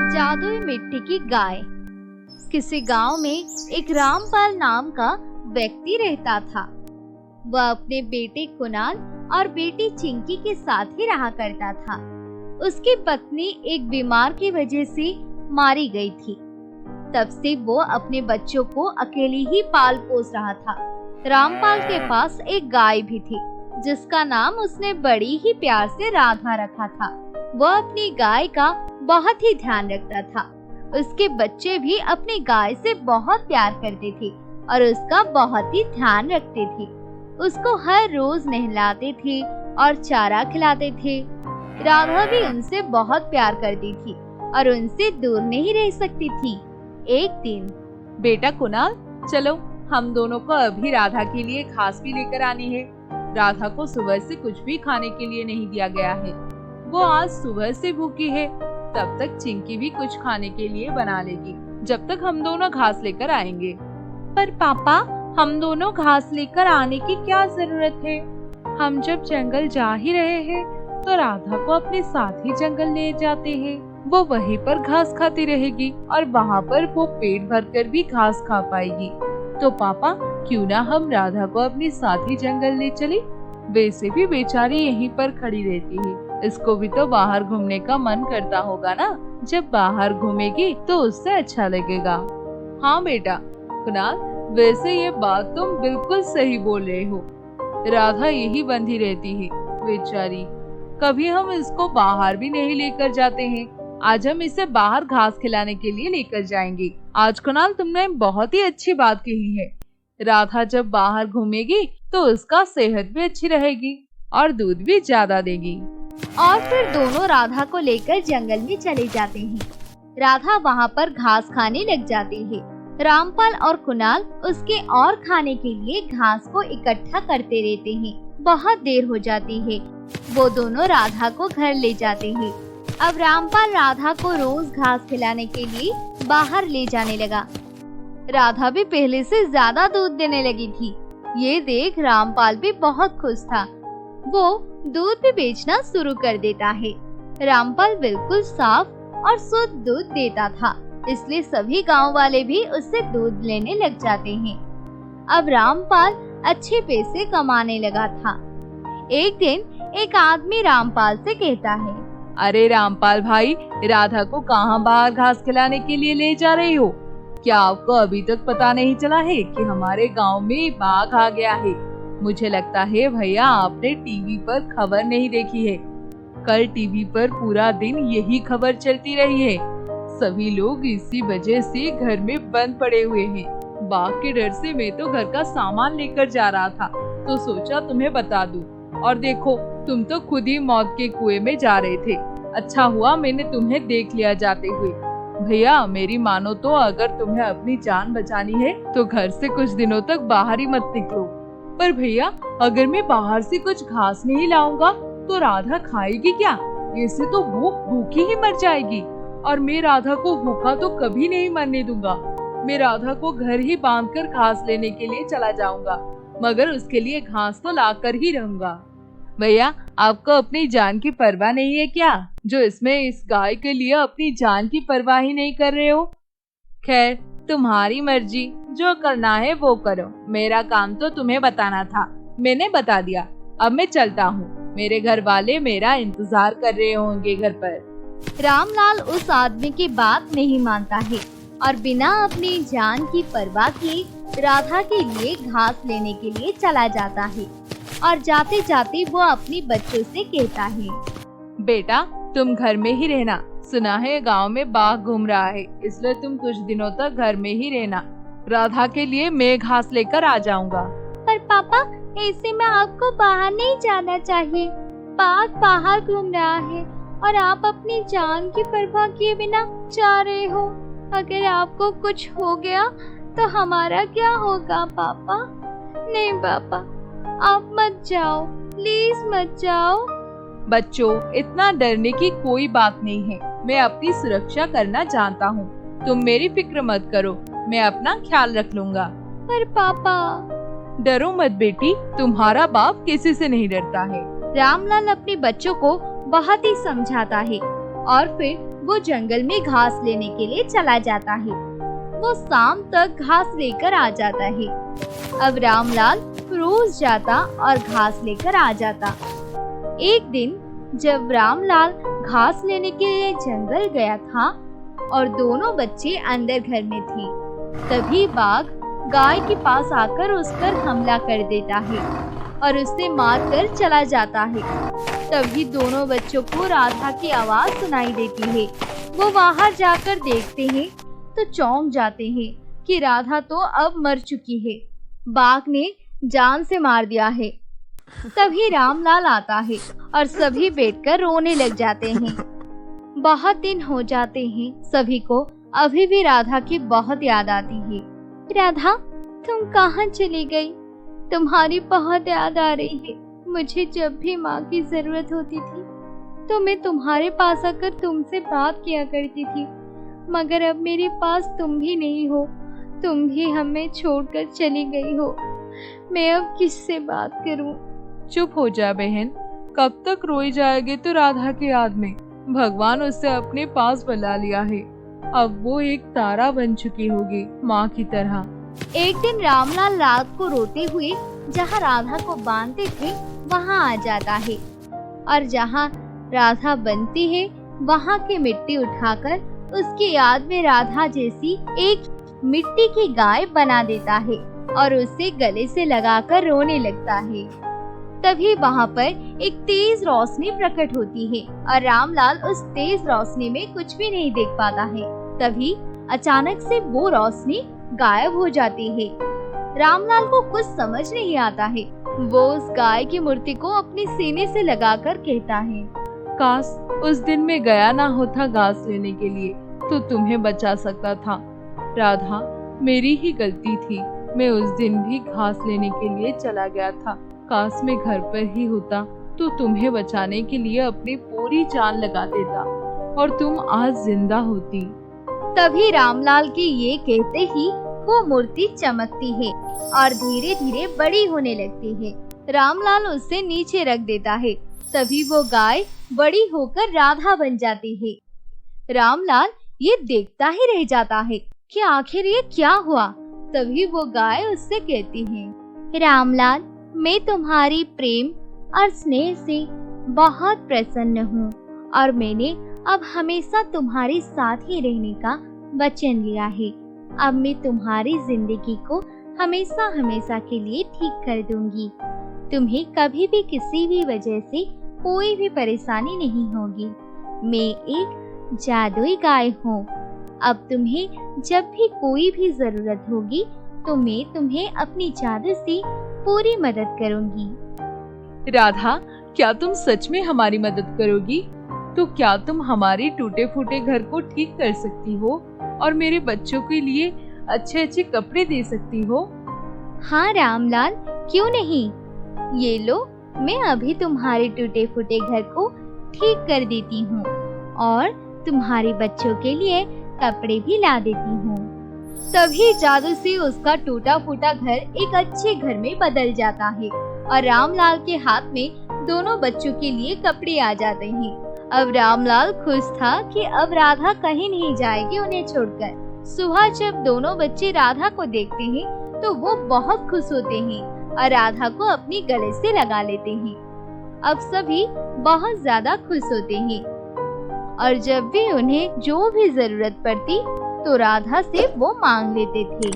जादुई मिट्टी की गाय। किसी गांव में एक रामपाल नाम का व्यक्ति रहता था। वह अपने बेटे कुणाल और बेटी चिंकी के साथ ही रहा करता था। उसकी पत्नी एक बीमार की वजह से मारी गई थी। तब से वो अपने बच्चों को अकेले ही पाल पोस रहा था। रामपाल के पास एक गाय भी थी, जिसका नाम उसने बड़ी ही प्यार से राधा रखा था। वह अपनी गाय का बहुत ही ध्यान रखता था। उसके बच्चे भी अपनी गाय से बहुत प्यार करते थे और उसका बहुत ही ध्यान रखते थे। उसको हर रोज नहलाते थे और चारा खिलाते थे। राधा भी उनसे बहुत प्यार करती थी और उनसे दूर नहीं रह सकती थी। एक दिन, बेटा कुणाल, चलो हम दोनों को अभी राधा के लिए घास भी लेकर आनी है। राधा को सुबह से कुछ भी खाने के लिए नहीं दिया गया है। वो आज सुबह से भूखी है। तब तक चिंकी भी कुछ खाने के लिए बना लेगी, जब तक हम दोनों घास लेकर आएंगे। पर पापा, हम दोनों घास लेकर आने की क्या जरूरत है? हम जब जंगल जा ही रहे हैं, तो राधा को अपने साथ ही जंगल ले जाते हैं। वो वहीं पर घास खाती रहेगी और वहाँ पर वो पेट भरकर भी घास खा पाएगी। तो पापा, क्यों ना हम राधा को अपने साथ ही जंगल ले चले? वैसे भी बेचारी यहीं पर खड़ी रहती है, इसको भी तो बाहर घूमने का मन करता होगा ना। जब बाहर घूमेगी तो उससे अच्छा लगेगा। हाँ बेटा कुणाल, वैसे ये बात तुम बिल्कुल सही बोल रहे हो। राधा यही बंधी रहती है बेचारी, कभी हम इसको बाहर भी नहीं लेकर जाते हैं। आज हम इसे बाहर घास खिलाने के लिए लेकर जाएंगे। आज कुणाल, तुमने बहुत ही अच्छी बात कही है। राधा जब बाहर घूमेगी तो उसका सेहत भी अच्छी रहेगी और दूध भी ज्यादा देगी। और फिर दोनों राधा को लेकर जंगल में चले जाते हैं। राधा वहाँ पर घास खाने लग जाती है। रामपाल और कुणाल उसके और खाने के लिए घास को इकट्ठा करते रहते हैं। बहुत देर हो जाती है। वो दोनों राधा को घर ले जाते हैं। अब रामपाल राधा को रोज घास खिलाने के लिए बाहर ले जाने लगा। राधा भी पहले से ज्यादा दूध देने लगी थी। ये देख रामपाल भी बहुत खुश था। वो दूध भी बेचना शुरू कर देता है। रामपाल बिल्कुल साफ और शुद्ध दूध देता था, इसलिए सभी गांव वाले भी उससे दूध लेने लग जाते हैं। अब रामपाल अच्छे पैसे कमाने लगा था। एक दिन एक आदमी रामपाल से कहता है, अरे रामपाल भाई, राधा को कहाँ बाहर घास खिलाने के लिए ले जा रही हो? क्या आपको अभी तक पता नहीं चला है कि हमारे गांव में बाघ आ गया है? मुझे लगता है भैया आपने टीवी पर खबर नहीं देखी है। कल टीवी पर पूरा दिन यही खबर चलती रही है। सभी लोग इसी वजह से घर में बंद पड़े हुए हैं। बाघ के डर से मैं तो घर का सामान लेकर जा रहा था, तो सोचा तुम्हें बता दूं। और देखो, तुम तो खुद ही मौत के कुएं में जा रहे थे। अच्छा हुआ मैंने तुम्हें देख लिया जाते हुए। भैया मेरी मानो तो अगर तुम्हें अपनी जान बचानी है तो घर से कुछ दिनों तक बाहर ही मत निकलो। पर भैया, अगर मैं बाहर से कुछ घास नहीं लाऊंगा तो राधा खाएगी क्या? ऐसे तो वो भूखी ही मर जाएगी और मैं राधा को भूखा तो कभी नहीं मरने दूंगा। मैं राधा को घर ही बांधकर घास लेने के लिए चला जाऊंगा, मगर उसके लिए घास तो लाकर ही रहूंगा। भैया, आपको अपनी जान की परवाह नहीं है क्या, जो इसमें इस गाय के लिए अपनी जान की परवाह ही नहीं कर रहे हो? खैर, तुम्हारी मर्जी, जो करना है वो करो। मेरा काम तो तुम्हें बताना था, मैंने बता दिया। अब मैं चलता हूँ, मेरे घर वाले मेरा इंतजार कर रहे होंगे घर पर। रामलाल उस आदमी की बात नहीं मानता है और बिना अपनी जान की परवाह किए राधा के लिए घास लेने के लिए चला जाता है। और जाते जाते वो अपनी बच्चों से कहता है, बेटा तुम घर में ही रहना। सुना है गांव में बाघ घूम रहा है, इसलिए तुम कुछ दिनों तक घर में ही रहना। राधा के लिए मैं घास लेकर आ जाऊंगा। पर पापा, ऐसे में आपको बाहर नहीं जाना चाहिए। बाघ बाहर घूम रहा है और आप अपनी जान की परवाह किए बिना जा रहे हो। अगर आपको कुछ हो गया तो हमारा क्या होगा पापा? नहीं पापा, आप मत जाओ, प्लीज मत जाओ। बच्चों, इतना डरने की कोई बात नहीं है। मैं अपनी सुरक्षा करना जानता हूँ। तुम मेरी फिक्र मत करो, मैं अपना ख्याल रख लूंगा। पर पापा, डरो मत बेटी, तुम्हारा बाप किसी से नहीं डरता है। रामलाल अपने बच्चों को बहुत ही समझाता है और फिर वो जंगल में घास लेने के लिए चला जाता है। वो शाम तक घास लेकर आ जाता है। अब रामलाल रोज जाता और घास लेकर आ जाता। एक दिन जब रामलाल घास लेने के लिए जंगल गया था और दोनों बच्चे अंदर घर में थे, तभी बाघ गाय के पास आकर उस पर हमला कर देता है और उसे मारकर चला जाता है। तभी दोनों बच्चों को राधा की आवाज सुनाई देती है। वो बाहर जाकर देखते हैं तो चौंक जाते हैं कि राधा तो अब मर चुकी है। बाघ ने जान से मार दिया है। तभी रामलाल आता है और सभी बैठकर रोने लग जाते हैं। बहुत दिन हो जाते हैं, सभी को अभी भी राधा की बहुत याद आती है। राधा, तुम कहाँ चली गई? तुम्हारी बहुत याद आ रही है। मुझे जब भी माँ की जरूरत होती थी तो मैं तुम्हारे पास आकर तुमसे बात किया करती थी, मगर अब मेरे पास तुम भी नहीं हो। तुम भी हमें छोड़कर चली गई हो। मैं अब किससे बात करूं? चुप हो जा बहन, कब तक रोई जाएगी तो राधा की याद में? भगवान उसे अपने पास बुला लिया है। अब वो एक तारा बन चुकी होगी माँ की तरह। एक दिन रामलाल रात को रोते हुए जहाँ राधा को बांधते थे वहाँ आ जाता है और जहाँ राधा बनती है वहाँ की मिट्टी उठाकर उसकी याद में राधा जैसी एक मिट्टी की गाय बना देता है और उसे गले से लगाकर रोने लगता है। तभी वहाँ पर एक तेज रोशनी प्रकट होती है और रामलाल उस तेज रोशनी में कुछ भी नहीं देख पाता है। तभी अचानक से वो रोशनी गायब हो जाती है। रामलाल को कुछ समझ नहीं आता है। वो उस गाय की मूर्ति को अपने सीने से लगाकर कहता है, काश उस दिन में गया ना होता घास लेने के लिए तो तुम्हें बचा सकता था। राधा, मेरी ही गलती थी। मैं उस दिन भी घास लेने के लिए चला गया था। काश मैं घर पर ही होता तो तुम्हें बचाने के लिए अपनी पूरी जान लगा देता और तुम आज जिंदा होती। तभी रामलाल के ये कहते ही वो मूर्ति चमकती है और धीरे धीरे बड़ी होने लगती है। रामलाल उसे नीचे रख देता है। तभी वो गाय बड़ी होकर राधा बन जाती है। रामलाल ये देखता ही रह जाता है कि आखिर ये क्या हुआ। तभी वो गाय उससे कहती है, रामलाल, मैं तुम्हारी प्रेम और स्नेह से बहुत प्रसन्न हूँ और मैंने अब हमेशा तुम्हारे साथ ही रहने का वचन लिया है। अब मैं तुम्हारी जिंदगी को हमेशा हमेशा के लिए ठीक कर दूंगी। तुम्हें कभी भी किसी भी वजह से कोई भी परेशानी नहीं होगी। मैं एक जादुई गाय हूँ। अब तुम्हें जब भी कोई भी जरूरत होगी तो मैं तुम्हें अपनी जादू से पूरी मदद करूंगी। राधा, क्या तुम सच में हमारी मदद करोगी? तो क्या तुम हमारे टूटे फूटे घर को ठीक कर सकती हो और मेरे बच्चों के लिए अच्छे अच्छे कपड़े दे सकती हो? हाँ रामलाल, क्यों नहीं। ये लो, मैं अभी तुम्हारे टूटे फूटे घर को ठीक कर देती हूँ और तुम्हारे बच्चों के लिए कपड़े भी ला देती हूँ। तभी जादू से उसका टूटा फूटा घर एक अच्छे घर में बदल जाता है और रामलाल के हाथ में दोनों बच्चों के लिए कपड़े आ जाते हैं। अब रामलाल खुश था कि अब राधा कहीं नहीं जाएगी उन्हें छोड़कर। सुबह जब दोनों बच्चे राधा को देखते हैं तो वो बहुत खुश होते हैं और राधा को अपनी गले से लगा लेते हैं। अब सभी बहुत ज्यादा खुश होते हैं और जब भी उन्हें जो भी जरूरत पड़ती तो राधा से वो मांग लेते थे।